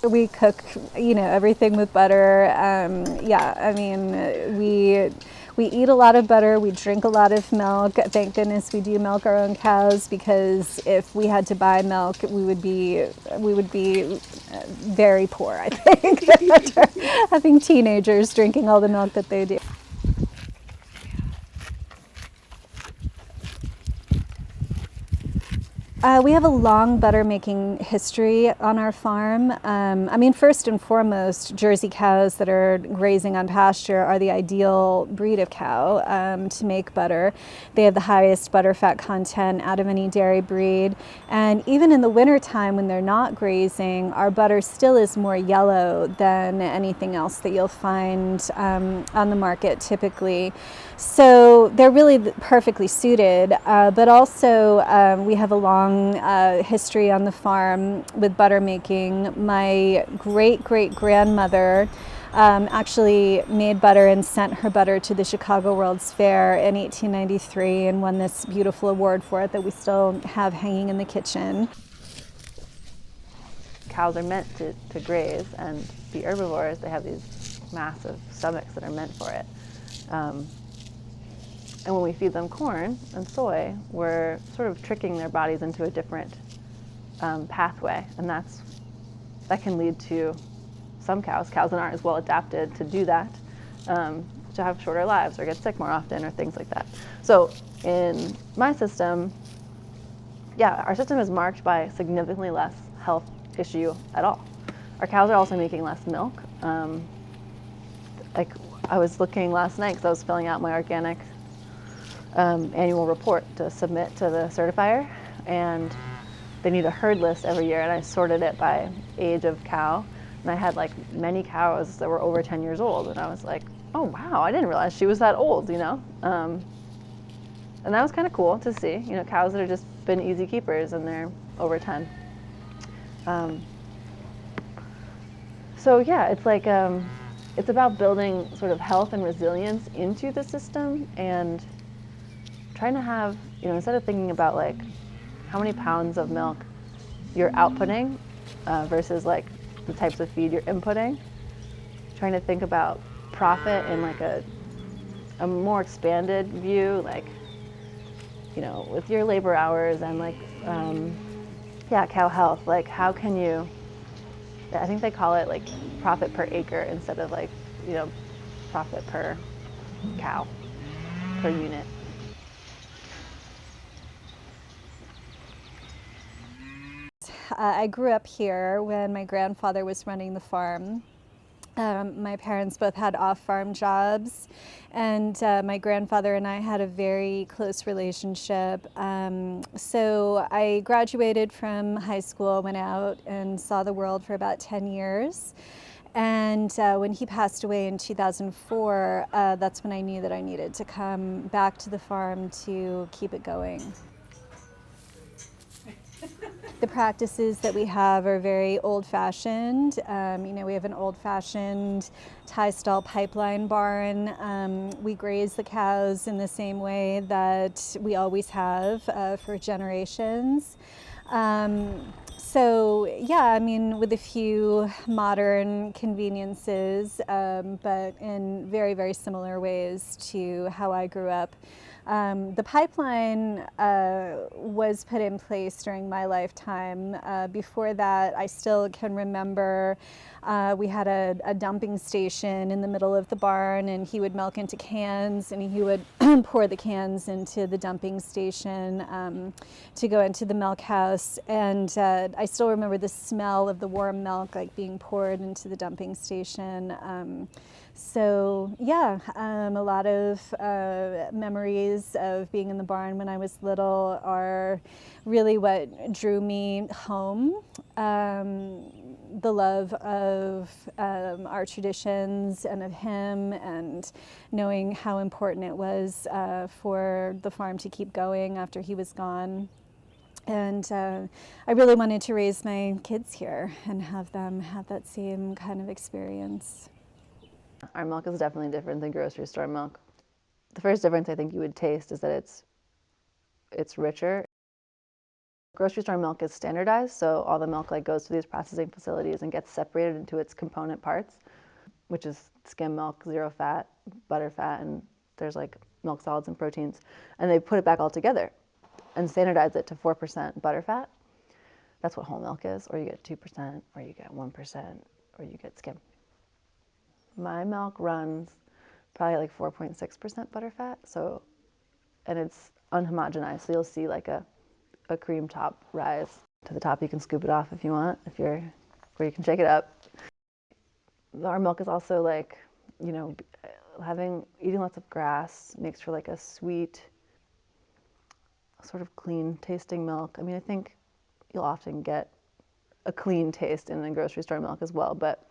We cook, everything with butter. Yeah, I mean, we eat a lot of butter. We drink a lot of milk. Thank goodness we do milk our own cows, because if we had to buy milk, we would be very poor, I think, after having teenagers drinking all the milk that they do. We have a long butter making history on our farm. I mean, first and foremost, Jersey cows that are grazing on pasture are the ideal breed of cow to make butter. They have the highest butter fat content out of any dairy breed. And even in the wintertime when they're not grazing, our butter still is more yellow than anything else that you'll find on the market typically. So they're really perfectly suited, but also we have a long history on the farm with butter making. My great-great-grandmother actually made butter and sent her butter to the Chicago World's Fair in 1893 and won this beautiful award for it that we still have hanging in the kitchen. Cows are meant to graze and be herbivores. They have these massive stomachs that are meant for it. And when we feed them corn and soy, we're sort of tricking their bodies into a different pathway, and that can lead to some cows that aren't as well adapted to do that, to have shorter lives or get sick more often or things like that. So in my system, yeah, our system is marked by significantly less health issue at all. Our cows are also making less milk. Like I was looking last night because I was filling out my organic annual report to submit to the certifier, and they need a herd list every year, and I sorted it by age of cow, and I had like many cows that were over 10 years old, and I was like, oh wow, I didn't realize she was that old, and that was kind of cool to see, cows that have just been easy keepers and they're over 10. So yeah, it's like it's about building sort of health and resilience into the system, and trying to have, instead of thinking about like how many pounds of milk you're outputting versus like the types of feed you're inputting, trying to think about profit in like a more expanded view, like, with your labor hours and like, yeah, cow health, like how can you, I think they call it like profit per acre instead of like, profit per cow, per unit. I grew up here when my grandfather was running the farm. My parents both had off-farm jobs, and my grandfather and I had a very close relationship. So I graduated from high school, went out and saw the world for about 10 years. And when he passed away in 2004, that's when I knew that I needed to come back to the farm to keep it going. The practices that we have are very old-fashioned. We have an old-fashioned tie stall pipeline barn. We graze the cows in the same way that we always have for generations. So yeah, I mean, with a few modern conveniences, but in very, very similar ways to how I grew up. The pipeline was put in place during my lifetime. Before that, I still can remember we had a dumping station in the middle of the barn, and he would milk into cans, and he would pour the cans into the dumping station to go into the milk house. And I still remember the smell of the warm milk like being poured into the dumping station. So yeah, a lot of memories of being in the barn when I was little are really what drew me home. The love of our traditions and of him, and knowing how important it was for the farm to keep going after he was gone. And I really wanted to raise my kids here and have them have that same kind of experience. Our milk is definitely different than grocery store milk. The first difference I think you would taste is that it's richer. Grocery store milk is standardized, so all the milk like goes to these processing facilities and gets separated into its component parts, which is skim milk, zero fat, butter fat, and there's like milk solids and proteins. And they put it back all together and standardize it to 4% butter fat. That's what whole milk is, or you get 2%, or you get 1%, or you get skim. My milk runs probably like 4.6% butter fat, so, and it's unhomogenized, so you'll see like a cream top rise to the top. You can scoop it off if you want, or you can shake it up. Our milk is also like, you know, eating lots of grass makes for like a sweet, sort of clean tasting milk. I mean, I think you'll often get a clean taste in the grocery store milk as well, but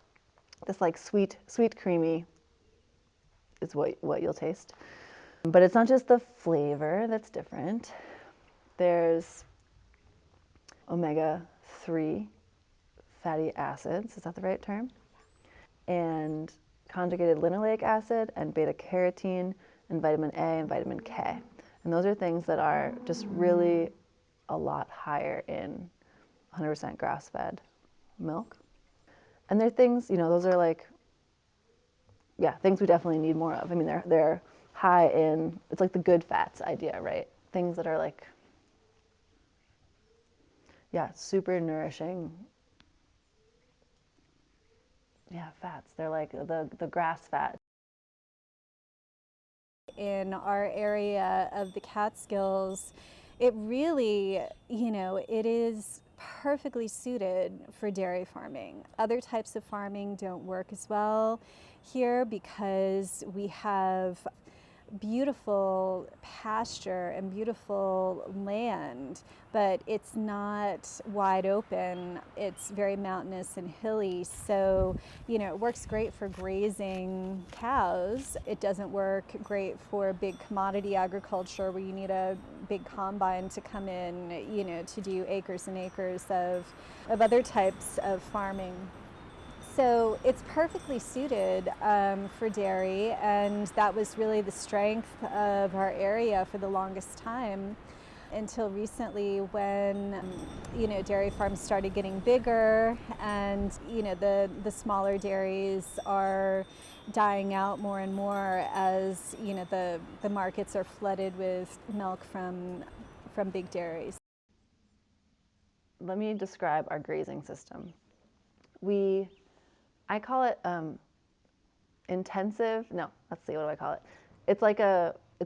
this like sweet creamy is what you'll taste. But it's not just the flavor that's different. There's omega-3 fatty acids, is that the right term? And conjugated linoleic acid and beta carotene and vitamin A and vitamin K. And those are things that are just really a lot higher in 100% grass-fed milk. And they're things, you know, those are like, yeah, things we definitely need more of. I mean, they're high in, it's like the good fats idea, right? Things that are like, yeah, super nourishing. Yeah, fats. They're like the grass fat. In our area of the Catskills, it really, you know, it is perfectly suited for dairy farming. Other types of farming don't work as well here because we have beautiful pasture and beautiful land, but it's not wide open. It's very mountainous and hilly. So, you know, it works great for grazing cows. It doesn't work great for big commodity agriculture where you need a big combine to come in, you know, to do acres and acres of other types of farming. So it's perfectly suited for dairy, and that was really the strength of our area for the longest time until recently when you know, dairy farms started getting bigger, and you know, the smaller dairies are dying out more and more as you know, the markets are flooded with milk from big dairies. Let me describe our grazing system. I call it intensive, no, let's see, what do I call it? It's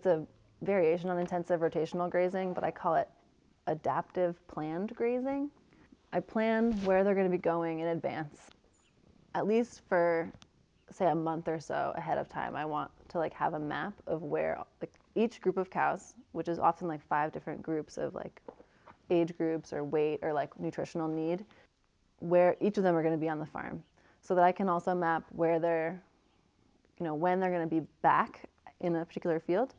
a variation on intensive rotational grazing, but I call it adaptive planned grazing. I plan where they're going to be going in advance, at least for, say, a month or so ahead of time. I want to like have a map of where like each group of cows, which is often like 5 different groups of like age groups or weight or like nutritional need, where each of them are going to be on the farm, so that I can also map where they're, you know, when they're going to be back in a particular field.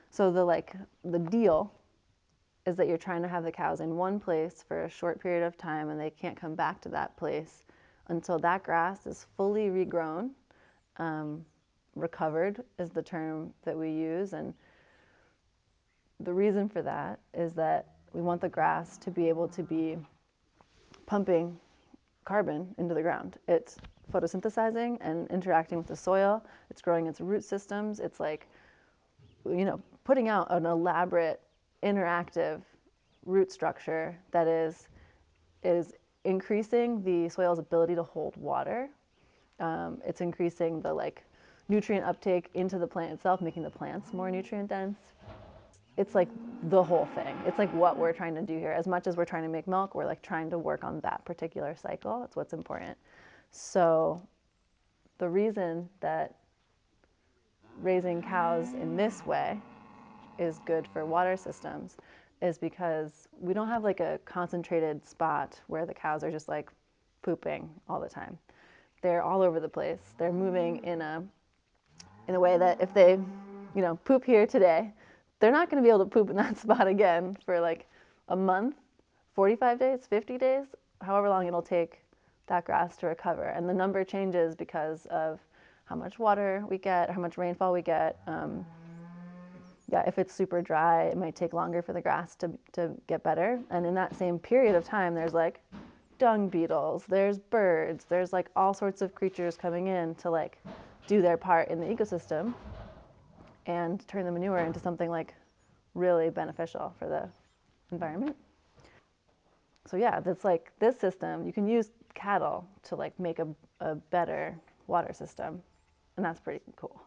So the deal is that you're trying to have the cows in one place for a short period of time, and they can't come back to that place until that grass is fully regrown. Recovered is the term that we use, and the reason for that is that we want the grass to be able to be pumping carbon into the ground. It's photosynthesizing and interacting with the soil. It's growing its root systems. It's like, you know, putting out an elaborate, interactive root structure that is increasing the soil's ability to hold water. It's increasing the like nutrient uptake into the plant itself, making the plants more nutrient dense. It's like the whole thing. It's like what we're trying to do here. As much as we're trying to make milk, we're like trying to work on that particular cycle. That's what's important. So the reason that raising cows in this way is good for water systems is because we don't have like a concentrated spot where the cows are just like pooping all the time. They're all over the place. They're moving in a way that if they, you know, poop here today, they're not going to be able to poop in that spot again for like a month, 45 days, 50 days, however long it'll take that grass to recover. And the number changes because of how much water we get, how much rainfall we get, yeah, if it's super dry, it might take longer for the grass to get better. And in that same period of time, there's like dung beetles, there's birds, there's like all sorts of creatures coming in to like do their part in the ecosystem and turn the manure into something like really beneficial for the environment. So yeah, that's like this system, you can use cattle to like make a better water system, and that's pretty cool.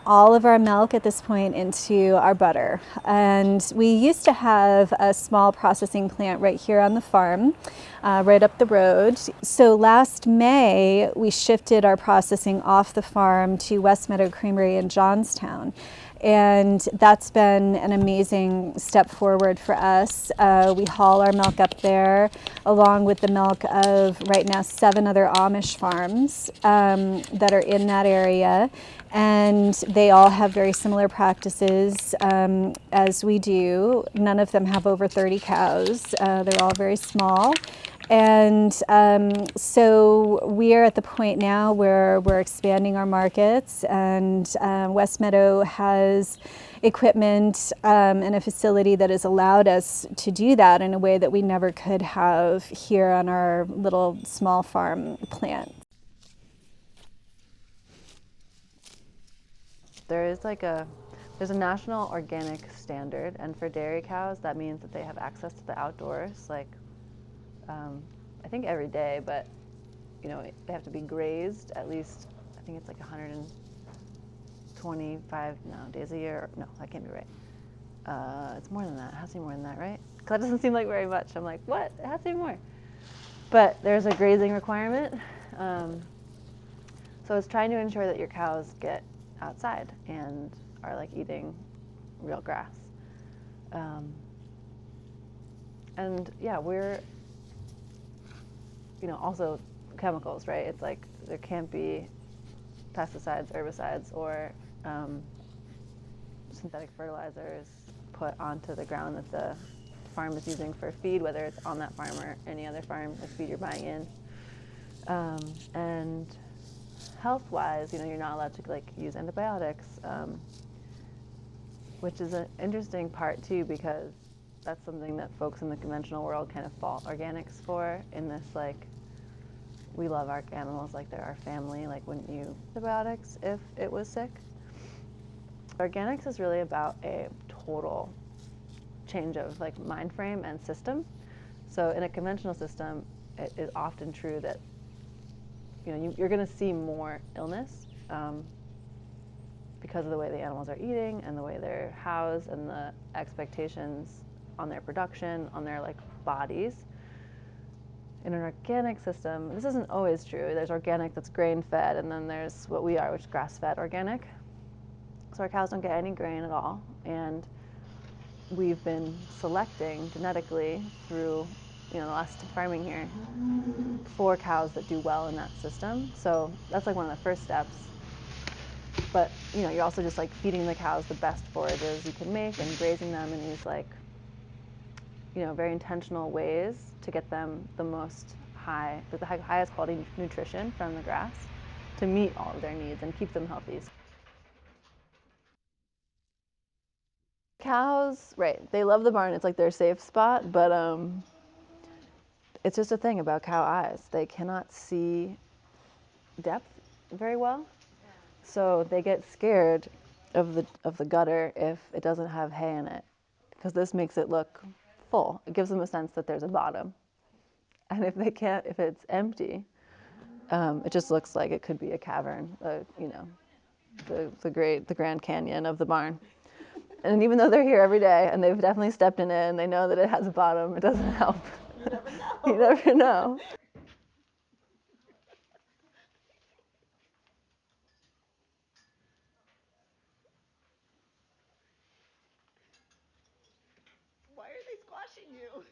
All of our milk at this point into our butter. And we used to have a small processing plant right here on the farm, right up the road. So last May, we shifted our processing off the farm to West Meadow Creamery in Johnstown. And that's been an amazing step forward for us. We haul our milk up there along with the milk of right now 7 other Amish farms that are in that area. And they all have very similar practices as we do. None of them have over 30 cows. They're all very small. And so we are at the point now where we're expanding our markets, and West Meadow has equipment and a facility that has allowed us to do that in a way that we never could have here on our little small farm plant. There's a national organic standard, and for dairy cows, that means that they have access to the outdoors, like I think every day, but you know, they have to be grazed at least, I think it's like 125 days a year. No, that can't be right. It's more than that. It has to be more than that, right? Because that doesn't seem like very much. I'm like, what? It has to be more. But there's a grazing requirement. So it's trying to ensure that your cows get outside and are like eating real grass. And yeah, we're, you know, also chemicals, right? It's like there can't be pesticides, herbicides, or synthetic fertilizers put onto the ground that the farm is using for feed, whether it's on that farm or any other farm with feed you're buying in. And health-wise, you know, you're not allowed to like use antibiotics, which is an interesting part too, because that's something that folks in the conventional world kind of fault organics for, in this like, we love our animals like they're our family, like wouldn't you antibiotics if it was sick? Organics is really about a total change of like mind frame and system. So in a conventional system, it is often true that, you know, you're going to see more illness because of the way the animals are eating and the way they're housed and the expectations on their production, on their like bodies. In an organic system, this isn't always true. There's organic that's grain-fed, and then there's what we are, which is grass-fed organic. So our cows don't get any grain at all, and we've been selecting genetically through, you know, the last farming here for cows that do well in that system. So that's like one of the first steps. But you know, you're also just like feeding the cows the best forages you can make and grazing them in these like, you know, very intentional ways to get them the highest quality nutrition from the grass to meet all of their needs and keep them healthy. Cows, right, they love the barn. It's like their safe spot, but it's just a thing about cow eyes. They cannot see depth very well. So they get scared of the gutter if it doesn't have hay in it, because this makes it look full. It gives them a sense that there's a bottom. And if it's empty, it just looks like it could be a cavern, you know, the Grand Canyon of the barn. And even though they're here every day and they've definitely stepped in it and they know that it has a bottom, it doesn't help. You never know. You never know. Why are they squashing you?